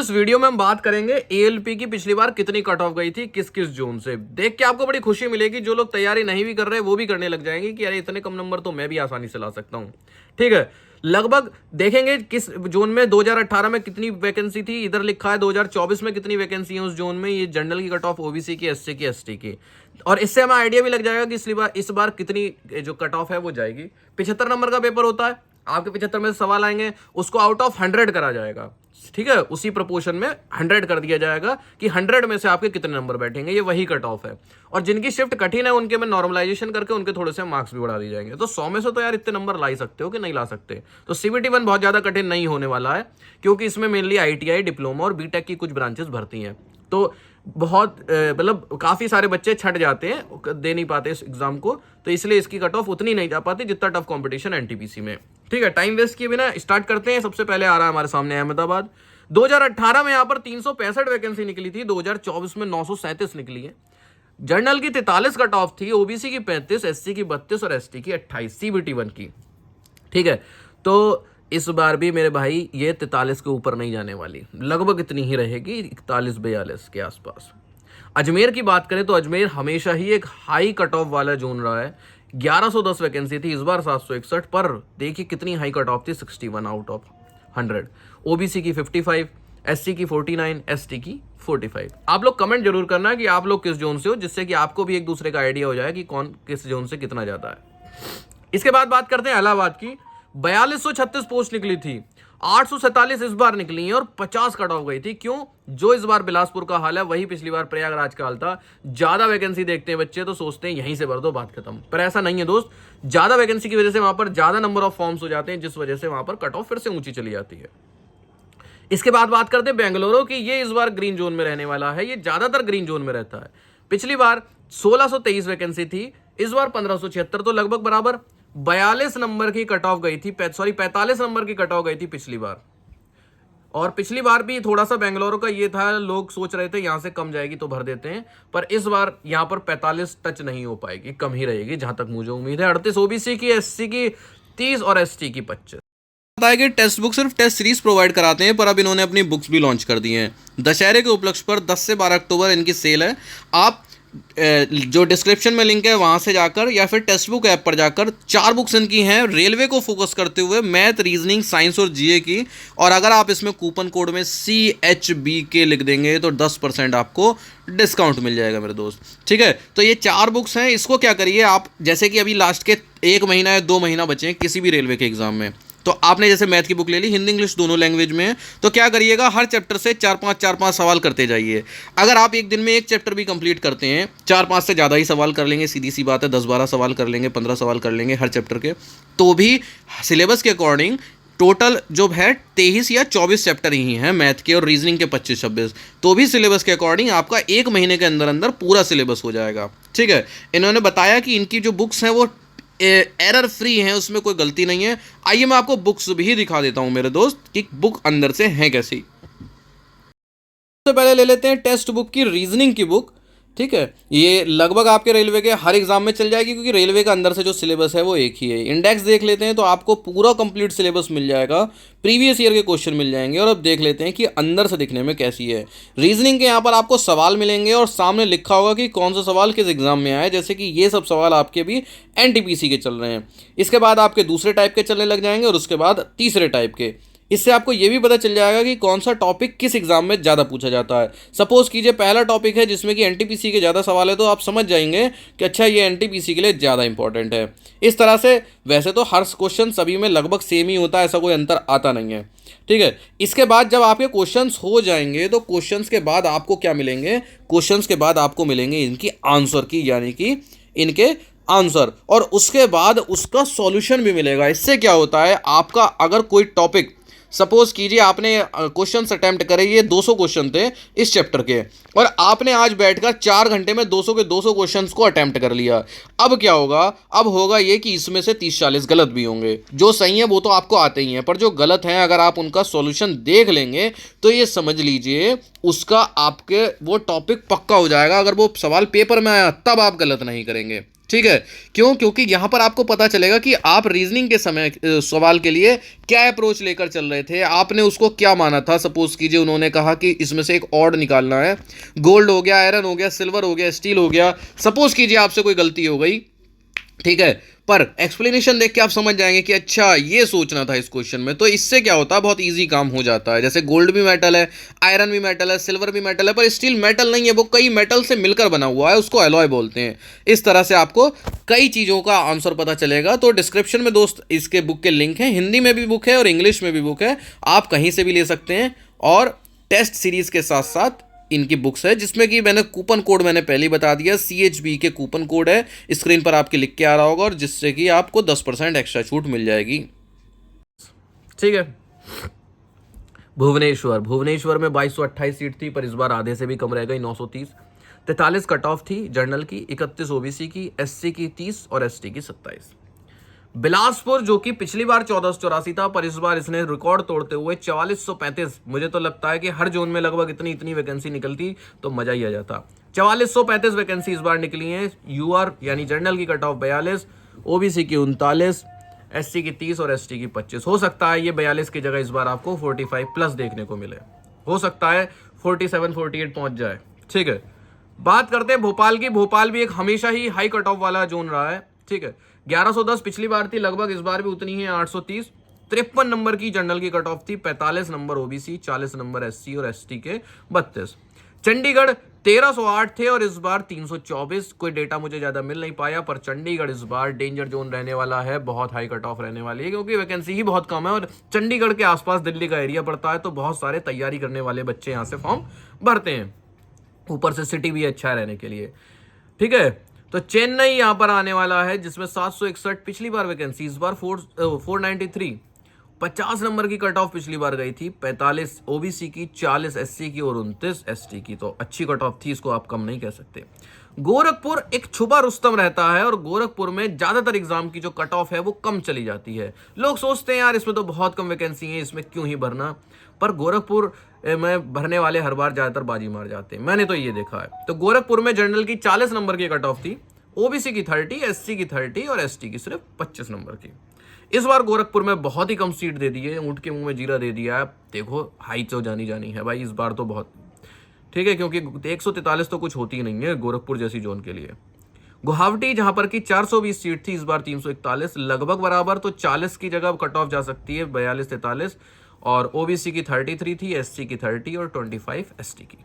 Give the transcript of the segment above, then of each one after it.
इस वीडियो में हम बात करेंगे एएलपी की पिछली बार कितनी कट ऑफ गई थी किस किस जोन से। देख के आपको बड़ी खुशी मिलेगी, जो लोग तैयारी नहीं भी कर रहे वो भी करने लग जाएंगे कि अरे इतने कम नंबर तो मैं भी आसानी से ला सकता हूं। ठीक है, लगभग देखेंगे किस जोन में 2018 में कितनी वैकेंसी थी, इधर लिखा है 2024 में कितनी वैकेंसी है उस जोन में। ये जनरल की कट ऑफ, ओबीसी की, एससी की, एसटी की, और इससे हमें आइडिया भी लग जाएगा कि इस बार कितनी जो कट ऑफ है वो जाएगी। 75 नंबर का पेपर होता है, आपके 75 में से सवाल आएंगे, उसको आउट ऑफ 100 करा जाएगा। ठीक है, उसी प्रपोर्शन में 100 कर दिया जाएगा कि 100 में से आपके कितने नंबर बैठेंगे, ये वही कट ऑफ है। और जिनकी शिफ्ट कठिन है उनके में नॉर्मलाइजेशन करके उनके थोड़े से मार्क्स भी बढ़ा दिए जाएंगे। तो 100 में से तो यार इतने नंबर ला ही सकते हो कि नहीं ला सकते। तो सीबीटी 1 बहुत ज्यादा कठिन नहीं होने वाला है, क्योंकि इसमें मेनली आईटीआई, डिप्लोमा और बीटेक की कुछ ब्रांचेस भरती हैं। तो बहुत मतलब काफ़ी सारे बच्चे छट जाते हैं, दे नहीं पाते इस एग्जाम को, तो इसलिए इसकी कट ऑफ उतनी नहीं जा पाती जितना टफ कंपटीशन एनटीपीसी में। ठीक है, टाइम वेस्ट किए बिना स्टार्ट करते हैं। सबसे पहले आ रहा है हमारे सामने अहमदाबाद। 2018 में यहाँ पर 365 वैकेंसी निकली थी, 2024 में 937 निकली है। जनरल की 43 कट ऑफ थी, ओबीसी की 35, एससी की 32 और एसटी की 28, सीबीटी 1 की। ठीक है, तो इस बार भी मेरे भाई ये 43 के ऊपर नहीं जाने वाली, लगभग इतनी ही रहेगी, 41-42 के आसपास। अजमेर की बात करें तो अजमेर हमेशा ही एक हाई कट ऑफ वाला जोन रहा है। 1110 वैकेंसी थी, इस बार 761, पर देखिए कितनी हाई कट ऑफ थी, 61 आउट ऑफ 100। ओबीसी की 55, एससी की 49, एसटी की 45। आप लोग कमेंट जरूर करना कि आप लोग किस जोन से हो, जिससे कि आपको भी एक दूसरे का आइडिया हो जाए कि कौन किस जोन से कितना जाता है। इसके बाद बात करते हैं इलाहाबाद की। 4236 पोस्ट निकली थी, 847 इस बार निकली हैं और 50 कट ऑफ गई थी। क्यों? जो इस बार बिलासपुर का हाल है वही पिछली बार प्रयागराज का हाल था। ज्यादा वैकेंसी देखते हैं बच्चे तो सोचते हैं यहीं से भर दो, बात खत्म, पर ऐसा नहीं है दोस्त। ज्यादा वैकेंसी की वजह से वहां पर ज्यादा नंबर ऑफ फॉर्म्स हो जाते हैं, जिस वजह से वहां पर कट ऑफ फिर से ऊंची चली जाती है। इसके बाद बात करते हैं बेंगलुरु की। ये इस बार ग्रीन जोन में रहने वाला है, ये ज्यादातर ग्रीन जोन में रहता है। पिछली बार 1623 वैकेंसी थी, इस बार 1576, तो लगभग बराबर 42 नंबर की कट ऑफ गई थी, 45 नंबर की कट ऑफ गई थी पिछली बार। और पिछली बार भी थोड़ा सा बेंगलुरु का ये था, लोग सोच रहे थे यहां से कम जाएगी तो भर देते हैं, पर इस बार यहां पर 45 टच नहीं हो पाएगी, कम ही रहेगी जहां तक मुझे उम्मीद है। 38 ओबीसी की, एससी की 30 और एसटी की 25। बताया कि टेक्स्ट बुक सिर्फ टेस्ट सीरीज प्रोवाइड कराते हैं, पर अब इन्होंने अपनी बुक्स भी लॉन्च कर दी हैं। दशहरे के उपलक्ष्य पर 10 से 12 अक्टूबर इनकी सेल है। आप जो डिस्क्रिप्शन में लिंक है वहां से जाकर या फिर टेक्स्ट बुक ऐप पर जाकर 4 बुक्स इनकी हैं, रेलवे को फोकस करते हुए, मैथ, रीजनिंग, साइंस और जीए की। और अगर आप इसमें कूपन कोड में CHBK लिख देंगे तो 10% आपको डिस्काउंट मिल जाएगा मेरे दोस्त। ठीक है, तो ये 4 बुक्स हैं। इसको क्या करिए आप, जैसे कि अभी लास्ट के 1 महीना या 2 महीना बचे हैं किसी भी रेलवे के एग्जाम में, तो आपने जैसे मैथ की बुक ले ली, हिंदी इंग्लिश दोनों लैंग्वेज में है, तो क्या करिएगा, हर चैप्टर से 4-5 सवाल करते जाइए। अगर आप एक दिन में एक चैप्टर भी कंप्लीट करते हैं, 4-5 से ज़्यादा ही सवाल कर लेंगे, सीधी सी बात है, 10-12 सवाल कर लेंगे, 15 सवाल कर लेंगे हर चैप्टर के, तो भी सिलेबस के अकॉर्डिंग टोटल जो है 23 या 24 चैप्टर ही हैं मैथ के, और रीजनिंग के 25-26, तो भी सिलेबस के अकॉर्डिंग आपका 1 महीने के अंदर अंदर पूरा सिलेबस हो जाएगा। ठीक है, इन्होंने बताया कि इनकी जो बुक्स हैं वो एरर फ्री है, उसमें कोई गलती नहीं है। आइए मैं आपको बुक्स भी दिखा देता हूं मेरे दोस्त कि बुक अंदर से है कैसी। तो पहले ले लेते हैं टेक्स्ट बुक की रीजनिंग की बुक। ठीक है, ये लगभग आपके रेलवे के हर एग्जाम में चल जाएगी, क्योंकि रेलवे का अंदर से जो सिलेबस है वो एक ही है। इंडेक्स देख लेते हैं तो आपको पूरा कंप्लीट सिलेबस मिल जाएगा, प्रीवियस ईयर के क्वेश्चन मिल जाएंगे। और अब देख लेते हैं कि अंदर से दिखने में कैसी है। रीजनिंग के यहाँ पर आपको सवाल मिलेंगे और सामने लिखा होगा कि कौन सा सवाल किस एग्जाम में आया, जैसे कि ये सब सवाल आपके भी एनटीपीसी के चल रहे हैं। इसके बाद आपके दूसरे टाइप के चलने लग जाएंगे और उसके बाद तीसरे टाइप के। इससे आपको ये भी पता चल जाएगा कि कौन सा टॉपिक किस एग्जाम में ज़्यादा पूछा जाता है। सपोज कीजिए पहला टॉपिक है जिसमें कि एनटीपीसी के ज़्यादा सवाल है, तो आप समझ जाएंगे कि अच्छा ये एनटीपीसी के लिए ज़्यादा इंपॉर्टेंट है। इस तरह से वैसे तो हर क्वेश्चन सभी में लगभग सेम ही होता है, ऐसा कोई अंतर आता नहीं है। ठीक है, इसके बाद जब आपके क्वेश्चंस हो जाएंगे तो क्वेश्चंस के बाद आपको क्या मिलेंगे, क्वेश्चंस के बाद आपको मिलेंगे इनकी आंसर की, यानी कि इनके आंसर, और उसके बाद उसका सॉल्यूशन भी मिलेगा। इससे क्या होता है, आपका अगर कोई टॉपिक, सपोज कीजिए आपने क्वेश्चन अटेम्प्ट करे, ये 200 क्वेश्चन थे इस चैप्टर के, और आपने आज बैठकर 4 घंटे में 200 के 200 क्वेश्चंस को अटेम्प्ट कर लिया। अब क्या होगा, अब होगा ये कि इसमें से 30-40 गलत भी होंगे। जो सही है वो तो आपको आते ही हैं, पर जो गलत हैं अगर आप उनका सॉल्यूशन देख लेंगे तो ये समझ लीजिए उसका आपके वो टॉपिक पक्का हो जाएगा। अगर वो सवाल पेपर में आया तब आप गलत नहीं करेंगे। ठीक है, क्यों? क्योंकि यहां पर आपको पता चलेगा कि आप रीजनिंग के समय सवाल के लिए क्या अप्रोच लेकर चल रहे थे, आपने उसको क्या माना था। सपोज कीजिए उन्होंने कहा कि इसमें से एक ऑड निकालना है, गोल्ड हो गया, आयरन हो गया, सिल्वर हो गया, स्टील हो गया, सपोज कीजिए आपसे कोई गलती हो गई, ठीक है, पर एक्सप्लेनेशन देख के आप समझ जाएंगे कि अच्छा ये सोचना था इस क्वेश्चन में। तो इससे क्या होता है, बहुत इजी काम हो जाता है। जैसे गोल्ड भी मेटल है, आयरन भी मेटल है, सिल्वर भी मेटल है, पर स्टील मेटल नहीं है, वो कई मेटल से मिलकर बना हुआ है, उसको एलॉय बोलते हैं। इस तरह से आपको कई चीज़ों का आंसर पता चलेगा। तो डिस्क्रिप्शन में दोस्त इसके बुक के लिंक हैं, हिंदी में भी बुक है और इंग्लिश में भी बुक है, आप कहीं से भी ले सकते हैं। और टेस्ट सीरीज के साथ साथ इनकी बुक्स है, जिसमें कि मैंने कूपन कोड मैंने पहले ही बता दिया, CHB के कूपन कोड है, स्क्रीन पर आपके लिख के आ रहा होगा, और जिससे कि आपको 10% एक्स्ट्रा छूट मिल जाएगी। ठीक है, भुवनेश्वर, भुवनेश्वर में 2228 सीट थी, पर इस बार आधे से भी कम रह गई, 930। 43 कट ऑफ थी जनरल की, 31 OBC की, SC की 30 और ST की 27। बिलासपुर जो कि पिछली बार 1484 था, पर इस बार इसने रिकॉर्ड तोड़ते हुए 4435, मुझे तो लगता है कि हर जोन में लगभग इतनी इतनी वैकेंसी निकलती तो मजा ही आ जाता। 4435 वैकेंसी इस बार निकली है। UR यानी जनरल की कट ऑफ 42, OBC की 39, SC की 30 और ST की 25। हो सकता है ये 42 की जगह इस बार आपको 45 प्लस देखने को मिले, हो सकता है 47 48 पहुंच जाए। ठीक है, बात करते हैं भोपाल की। भोपाल भी एक हमेशा ही हाई कट ऑफ वाला जोन रहा है। ठीक है, 1110 पिछली बार थी, लगभग इस बार भी उतनी है, 830। 53 नंबर की जनरल की कट ऑफ थी, 45 नंबर OBC, 40 नंबर SC और ST के 32। चंडीगढ़ 1308 थे और इस बार 324। कोई डेटा मुझे ज्यादा मिल नहीं पाया, पर चंडीगढ़ इस बार डेंजर जोन रहने वाला है, बहुत हाई कट ऑफ रहने वाली है, क्योंकि वैकेंसी ही बहुत कम है और चंडीगढ़ के आसपास दिल्ली का एरिया पड़ता है, तो बहुत सारे तैयारी करने वाले बच्चे यहाँ से फॉर्म भरते हैं, ऊपर से सिटी भी अच्छा है रहने के लिए। ठीक है, तो चेन्नई यहां पर आने वाला है, जिसमें 761 पिछली बार वैकेंसी, इस बार 493। 50 नंबर की कट ऑफ पिछली बार गई थी, 45 OBC की, 40 SC की और 29 ST की, तो अच्छी कट ऑफ थी, इसको आप कम नहीं कह सकते। गोरखपुर एक छुपा रुस्तम रहता है, और गोरखपुर में ज्यादातर एग्जाम की जो कट ऑफ है वो कम चली जाती है। लोग सोचते हैं यार इसमें तो बहुत कम वैकेंसी है, इसमें क्यों ही भरना, पर गोरखपुर में भरने वाले हर बार ज्यादातर बाजी मार जाते हैं, मैंने तो ये देखा है। तो गोरखपुर में जनरल की 40 नंबर की कट ऑफ थी, OBC की 30, SC की 30 और ST की सिर्फ 25 नंबर की। इस बार गोरखपुर में बहुत ही कम सीट दे दी है, ऊंट के मुंह में जीरा दे दिया है। देखो हाई तो जानी जानी है भाई इस बार तो बहुत, ठीक है, क्योंकि 143 तो कुछ होती ही नहीं है गोरखपुर जैसी जोन के लिए। गुवाहाटी जहां पर की 420 सीट थी, इस बार 341, लगभग बराबर, तो 40 की जगह कट ऑफ जा सकती है, 42 43, और OBC की 33 थी, SC की 30 और 25 ST की।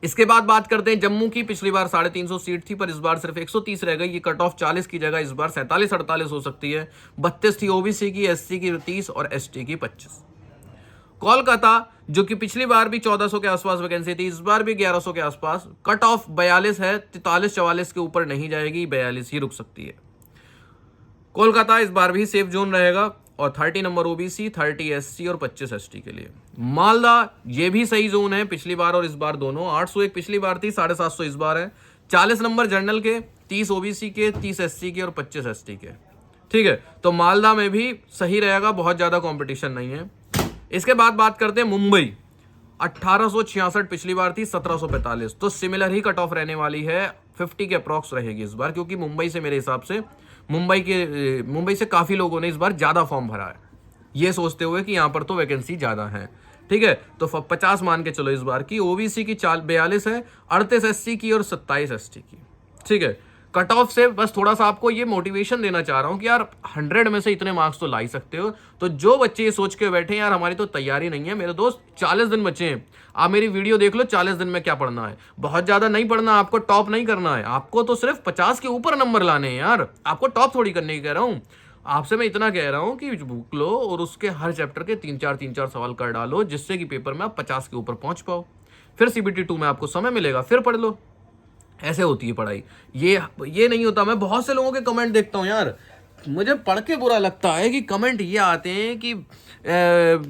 इसके बाद बात करते हैं जम्मू की। पिछली बार 350 सीट थी, पर इस बार सिर्फ 130 रह गई, ये कट ऑफ 40 की जगह इस बार 47 48 हो सकती है। 32 थी OBC की, SC की 30 और ST की 25। कोलकाता जो कि पिछली बार भी 1400 के आसपास वैकेंसी थी, इस बार भी 1100 के आसपास, कट ऑफ 42 है, 43 44 के ऊपर नहीं जाएगी, 42 ही रुक सकती है। कोलकाता इस बार भी सेफ जोन रहेगा, और 30 नंबर OBC, 30 SC और 25 ST के लिए। मालदा ये भी सही जोन है, पिछली बार और इस बार दोनों, 801 पिछली बार थी, 750 इस बार है। 40 नंबर जनरल के, 30 OBC के, 30 SC के और 25 ST के। ठीक है, तो मालदा में भी सही रहेगा, बहुत ज्यादा कॉम्पिटिशन नहीं है। इसके बाद बात करते हैं मुंबई। 1866 पिछली बार थी, 1745, तो सिमिलर ही कट ऑफ रहने वाली है, 50 के अप्रॉक्स रहेगी इस बार, क्योंकि मुंबई से मेरे हिसाब से मुंबई से काफी लोगों ने इस बार ज्यादा फॉर्म भरा है, ये सोचते हुए कि यहां पर तो वैकेंसी ज्यादा है। ठीक है, तो 50 मान के चलो इस बार की। OBC की 42 है, 38 SC की और 27 ST की। ठीक है, कट ऑफ से बस थोड़ा सा आपको ये मोटिवेशन देना चाह रहा हूं कि यार 100 में से इतने मार्क्स तो ला ही सकते हो। तो जो बच्चे ये सोच के बैठे यार हमारी तो तैयारी नहीं है, मेरे दोस्त 40 दिन बचे हैं, आप मेरी वीडियो देख लो, 40 दिन में क्या पढ़ना है, बहुत ज्यादा नहीं पढ़ना, आपको टॉप नहीं करना है, आपको तो सिर्फ 50 के ऊपर नंबर लाने हैं यार, आपको टॉप थोड़ी करने की कह रहा हूं। आपसे मैं इतना कह रहा हूं कि बुक लो और उसके हर चैप्टर के 3-4 सवाल कर डालो, जिससे कि पेपर में आप 50 के ऊपर पहुंच पाओ, फिर CBT 2 में आपको समय मिलेगा, फिर पढ़ लो। ऐसे होती है पढ़ाई, ये नहीं होता। मैं बहुत से लोगों के कमेंट देखता हूँ यार, मुझे पढ़ के बुरा लगता है कि कमेंट ये आते हैं कि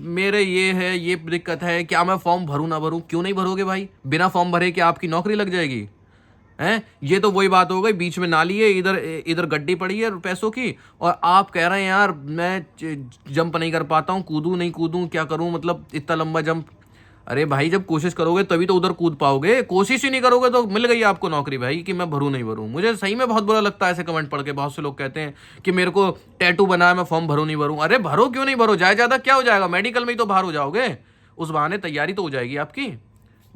मेरे ये है, ये दिक्कत है, क्या मैं फॉर्म भरूं ना भरूं। क्यों नहीं भरोगे भाई, बिना फॉर्म भरे क्या आपकी नौकरी लग जाएगी? हैं, ये तो वही बात हो गई, बीच में नाली है, इधर इधर गड्डी पड़ी है पैसों की, और आप कह रहे हैं यार मैं जंप नहीं कर पाता हूँ, कूदूं नहीं कूदूं, क्या करूं, मतलब इतना लंबा जंप। अरे भाई जब कोशिश करोगे तभी तो उधर कूद पाओगे, कोशिश ही नहीं करोगे तो मिल गई आपको नौकरी भाई कि मैं भरूं नहीं भरूं। मुझे सही में बहुत बुरा लगता है ऐसे कमेंट पढ़ के। बहुत से लोग कहते हैं कि मेरे को टैटू बना है, मैं फॉर्म भरूं नहीं भरूं। अरे भरो, क्यों नहीं भरो, जाए ज्यादा क्या हो जाएगा, मेडिकल में ही तो बाहर हो जाओगे, उस बहाने तैयारी तो हो जाएगी आपकी।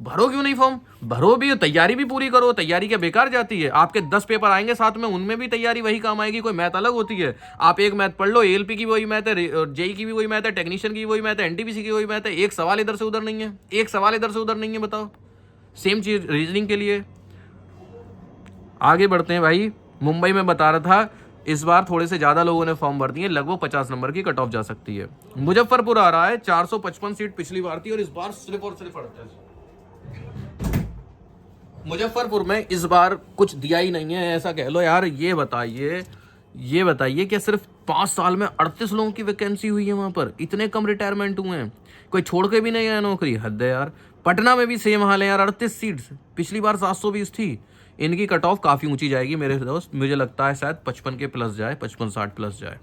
भरो क्यों नहीं फॉर्म, भरो भी, तैयारी भी पूरी करो। तैयारी क्या बेकार जाती है? आपके 10 पेपर आएंगे साथ में, उनमें भी तैयारी वही काम आएगी, कोई मैथ अलग होती है। आप एक मैथ पढ़ लो, एएलपी की वही मैथ है, जेई की भी वही मैथ है, टेक्नीशियन की वही मैथ है, एनटीपीसी की वही मैथ है। एक सवाल इधर से उधर नहीं है, एक सवाल इधर से उधर नहीं है, बताओ। सेम चीज रीजनिंग के लिए। आगे बढ़ते हैं भाई। मुंबई में बता रहा था इस बार थोड़े से ज्यादा लोगों ने फॉर्म भर दिए, लगभग 50 नंबर की कट ऑफ जा सकती है। मुजफ्फरपुर आ रहा है, 455 सीट पिछली बार थी और इस बार सिर्फ और सिर्फ 38। मुजफ्फरपुर में इस बार कुछ दिया ही नहीं है, ऐसा कह लो यार। ये बताइए क्या सिर्फ 5 साल में 38 लोगों की वैकेंसी हुई है वहां पर? इतने कम रिटायरमेंट हुए हैं, कोई छोड़ के भी नहीं आया नौकरी, हद है यार। पटना में भी सेम हाल है यार, 38 सीट्स, पिछली बार 720 थी। इनकी कट ऑफ काफी ऊंची जाएगी मेरे दोस्त, मुझे लगता है शायद 55 के प्लस जाए, 55-60 प्लस जाए।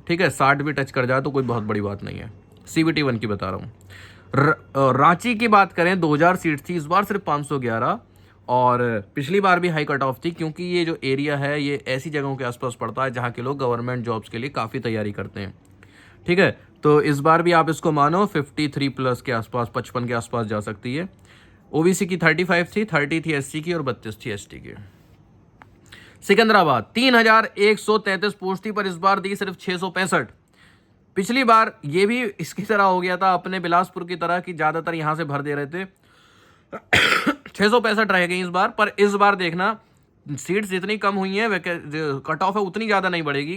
ठीक है, 60 भी टच कर जाए तो कोई बहुत बड़ी बात नहीं है। CBT 1 की बता रहा हूँ। रांची की बात करें, 2000 सीट थी, इस बार सिर्फ 511। और पिछली बार भी हाई कट ऑफ थी, क्योंकि ये जो एरिया है ये ऐसी जगहों के आसपास पड़ता है जहाँ के लोग गवर्नमेंट जॉब्स के लिए काफ़ी तैयारी करते हैं। ठीक है, तो इस बार भी आप इसको मानो 53 प्लस के आसपास, 55 के आसपास जा सकती है। ओबीसी की 35 थी, 30 थी एससी की और 32 थी एसटी की। सिकंदराबाद 3133 पोस्ट थी, पर इस बार दी सिर्फ 665। पिछली बार ये भी इसकी तरह हो गया था, अपने बिलासपुर की तरह, कि ज्यादातर यहां से भर दे रहे थे। 665 रह गई इस बार, पर इस बार देखना सीट्स जितनी कम हुई हैं, कट ऑफ है उतनी ज्यादा नहीं बढ़ेगी,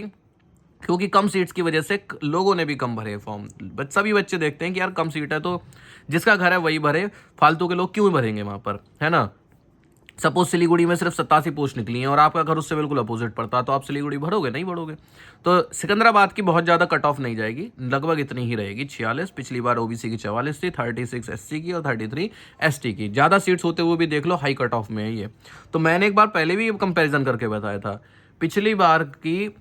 क्योंकि कम सीट्स की वजह से लोगों ने भी कम भरे फॉर्म। सभी बच्चे देखते हैं कि यार कम सीट है तो जिसका घर है वही भरे, फालतू के लोग क्यों भरेंगे वहां पर, है ना। सपोज सिलीगुड़ी में सिर्फ 87 पोस्ट निकली हैं और आपका घर उससे बिल्कुल अपोजिट पड़ता है, तो आप सिलीगुड़ी भरोगे? नहीं भरोगे। तो सिकंदराबाद की बहुत ज़्यादा कट ऑफ नहीं जाएगी, लगभग इतनी ही रहेगी, 46। पिछली बार ओबीसी की 44 थी, 36 एससी की और 33 एसटी की। ज़्यादा सीट्स होते हुए भी देख लो हाई कट ऑफ में है ये। तो मैंने एक बार पहले भी कंपेरिजन करके बताया था, पिछली बार की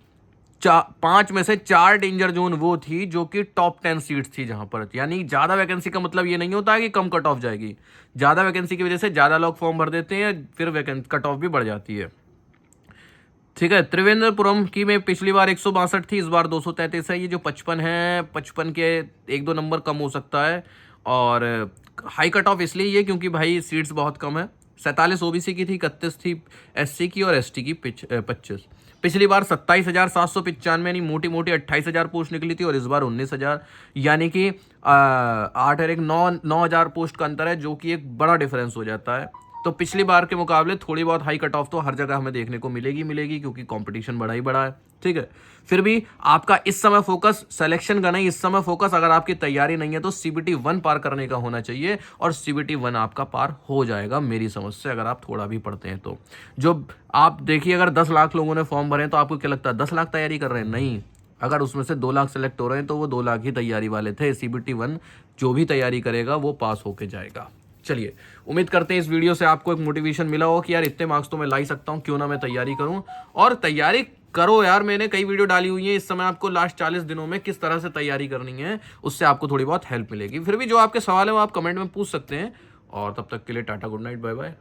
5 में से 4 डेंजर जोन वो थी जो कि टॉप 10 सीट्स थी जहां पर। यानी ज्यादा वैकेंसी का मतलब ये नहीं होता है कि कम कट ऑफ जाएगी, ज्यादा वैकेंसी की वजह से ज्यादा लोग फॉर्म भर देते हैं, फिर कट ऑफ भी बढ़ जाती है। ठीक है, त्रिवेंद्रपुरम की में पिछली बार 162 थी, इस बार 233 है। ये जो 55 है, 55 के 1-2 नंबर कम हो सकता है। और हाई कट ऑफ इसलिए ये क्योंकि भाई सीट्स बहुत कम है। 47 ओबीसी की थी, 31 थी एससी की और एसटी की 25। पिछली बार 27,795 यानी मोटी मोटी 28,000 पोस्ट निकली थी और इस बार 19,000, यानी कि 8 और 1 9,000 पोस्ट का अंतर है, जो कि एक बड़ा डिफरेंस हो जाता है। तो पिछली बार के मुकाबले थोड़ी बहुत हाई कट ऑफ तो हर जगह हमें देखने को मिलेगी, क्योंकि कंपटीशन बड़ा ही बड़ा है। ठीक है, फिर भी आपका इस समय फोकस सिलेक्शन का नहीं, इस समय फोकस अगर आपकी तैयारी नहीं है तो CBT 1 पार करने का होना चाहिए, और CBT 1 आपका पार हो जाएगा मेरी समझ से, अगर आप थोड़ा भी पढ़ते हैं तो। जो आप देखिए, अगर 10 लाख लोगों ने फॉर्म भरे तो आपको क्या लगता है 10 लाख तैयारी कर रहे हैं? नहीं, अगर उसमें से 2 लाख सेलेक्ट हो रहे हैं तो वो 2 लाख ही तैयारी वाले थे। CBT 1 जो भी तैयारी करेगा वो पास होके जाएगा। चलिए, उम्मीद करते हैं इस वीडियो से आपको एक मोटिवेशन मिला हो कि यार इतने मार्क्स तो मैं ला ही सकता हूँ, क्यों ना मैं तैयारी करूँ। और तैयारी करो यार, मैंने कई वीडियो डाली हुई है इस समय, आपको लास्ट 40 दिनों में किस तरह से तैयारी करनी है, उससे आपको थोड़ी बहुत हेल्प मिलेगी। फिर भी जो आपके सवाल है वो आप कमेंट में पूछ सकते हैं। और तब तक के लिए tata, good night, bye bye.